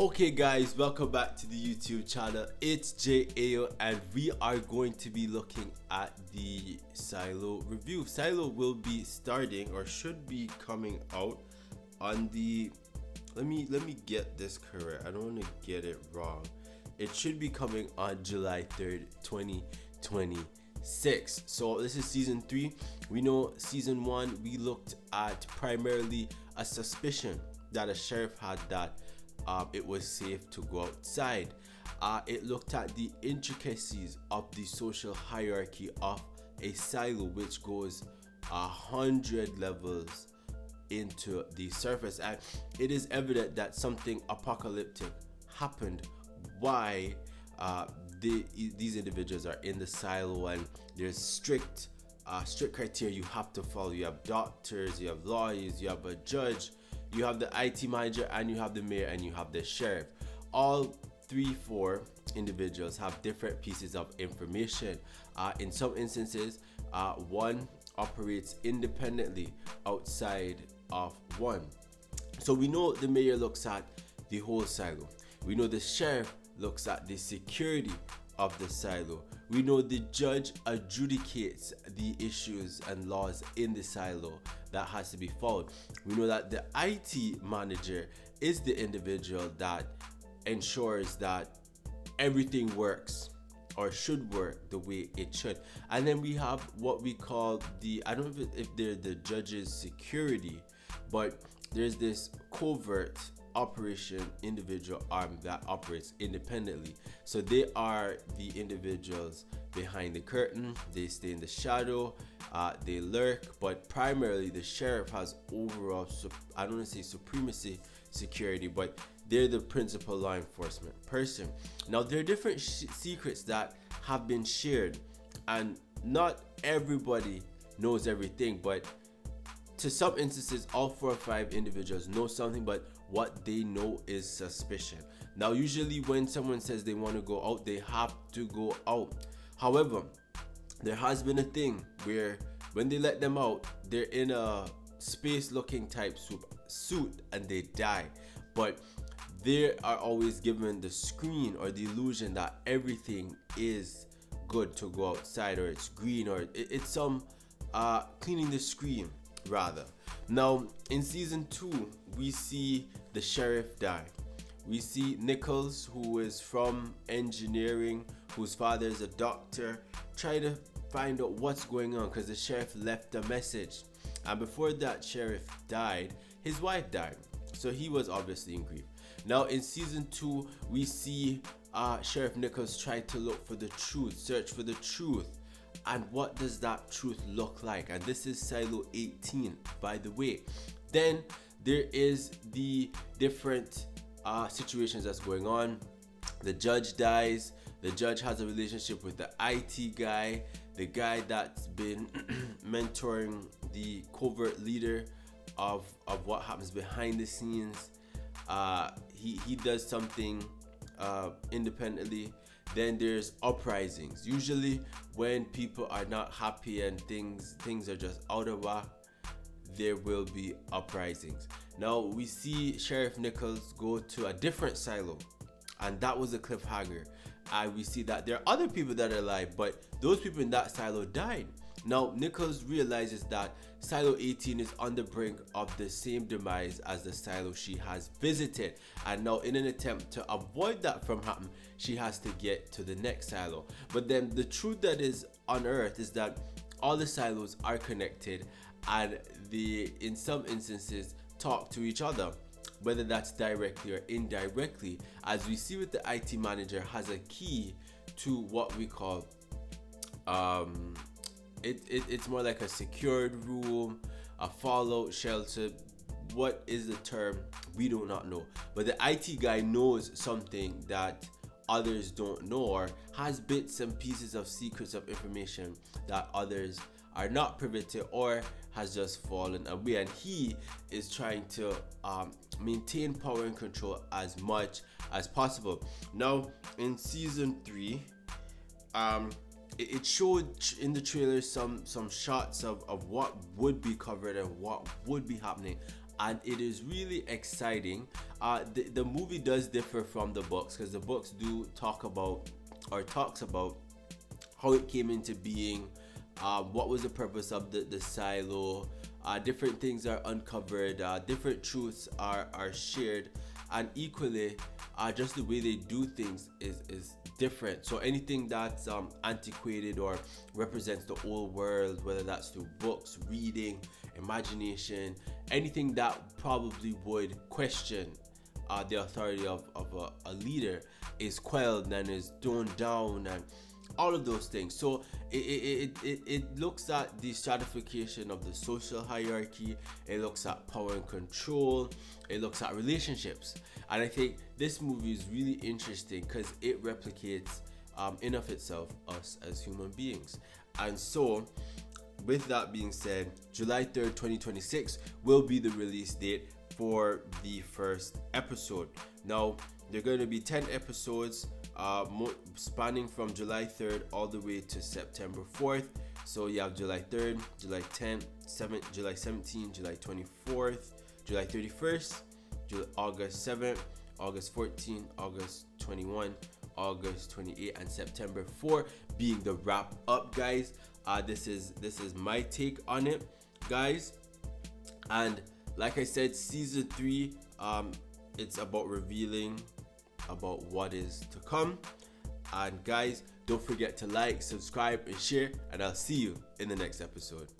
Okay guys, welcome back to the YouTube channel. It's Jay Ayyo and we are going to be looking at the Silo review. Silo will be starting or should be coming out on the let me get this correct. I don't want to get it wrong. It should be coming on July 3rd, 2026. So this is season 3. We know season 1 we looked at primarily a suspicion that a sheriff had that it was safe to go outside. It looked at the intricacies of the social hierarchy of a silo, which goes 100 levels into the surface, and it is evident that something apocalyptic happened. Why these individuals are in the silo, and there's strict criteria you have to follow. You have doctors, you have lawyers, you have a judge, you have the IT manager, and you have the mayor, and you have the sheriff. All 3-4 individuals have different pieces of information. In some instances, one operates independently outside of one. So we know the mayor looks at the whole silo. We know the sheriff looks at the security of the silo. We know the judge adjudicates the issues and laws in the silo that has to be followed. We know that the IT manager is the individual that ensures that everything works or should work the way it should. And then we have what we call the, I don't know if they're the judge's security, but there's this covert operation individual arm that operates independently. So they are the individuals behind the curtain. They stay in the shadow, they lurk, but primarily the sheriff has overall, I don't want to say supremacy security, but they're the principal law enforcement person. Now there are different secrets that have been shared, and not everybody knows everything, but to some instances, all 4 or 5 individuals know something, but what they know is suspicion. Now, usually when someone says they want to go out, they have to go out. However, there has been a thing where when they let them out, they're in a space-looking type suit and they die. But they are always given the screen or the illusion that everything is good to go outside, or it's green, or it's some cleaning the screen rather. Now in season 2 we see the sheriff die. We see Nichols, who is from engineering, whose father is a doctor, try to find out what's going on because the sheriff left a message, and before that sheriff died, his wife died, so he was obviously in grief. Now in season 2 we see Sheriff Nichols try to look for the truth, search for the truth. And what does that truth look like? And this is Silo 18, by the way. Then there is the different situations that's going on. The judge dies. The judge has a relationship with the IT guy, the guy that's been mentoring the covert leader of what happens behind the scenes. He does something independently. Then there's uprisings. Usually when people are not happy and things are just out of whack, there will be uprisings. Now we see Sheriff Nichols go to a different silo, and that was a cliffhanger. And we see that there are other people that are alive, but those people in that silo died. Now Nichols realizes that Silo 18 is on the brink of the same demise as the silo she has visited, and now in an attempt to avoid that from happening, she has to get to the next silo. But then the truth that is unearthed is that all the silos are connected, and they in some instances talk to each other, whether that's directly or indirectly, as we see with the IT manager has a key to what we call it's more like a secured room, a fallout shelter. What is the term? We do not know. But the IT guy knows something that others don't know, or has bits and pieces of secrets of information that others are not privy to, or has just fallen away, and he is trying to maintain power and control as much as possible. Now in season 3, it showed in the trailer some shots of what would be covered and what would be happening and it is really exciting. The movie does differ from the books, because the books do talk about, or talks about, how it came into being, what was the purpose of the silo. Different things are uncovered, different truths are shared, and equally, just the way they do things is different. So anything that's antiquated or represents the old world, whether that's through books, reading, imagination, anything that probably would question the authority of a leader, is quelled and is toned down, and all of those things. So it looks at the stratification of the social hierarchy, it looks at power and control, it looks at relationships. And I think this movie is really interesting because it replicates in of itself us as human beings. And so with that being said, July 3rd 2026 will be the release date for the first episode. Now there are going to be 10 episodes, spanning from July 3rd all the way to September 4th. So you have July 3rd, July 10th, July 17th, July 24th, July 31st, August 7th, August 14th, August 21, August 28, and September 4 being the wrap up, guys. This is my take on it, guys. And like I said, season 3, it's about revealing about what is to come. And guys, don't forget to like, subscribe, and share, and I'll see you in the next episode.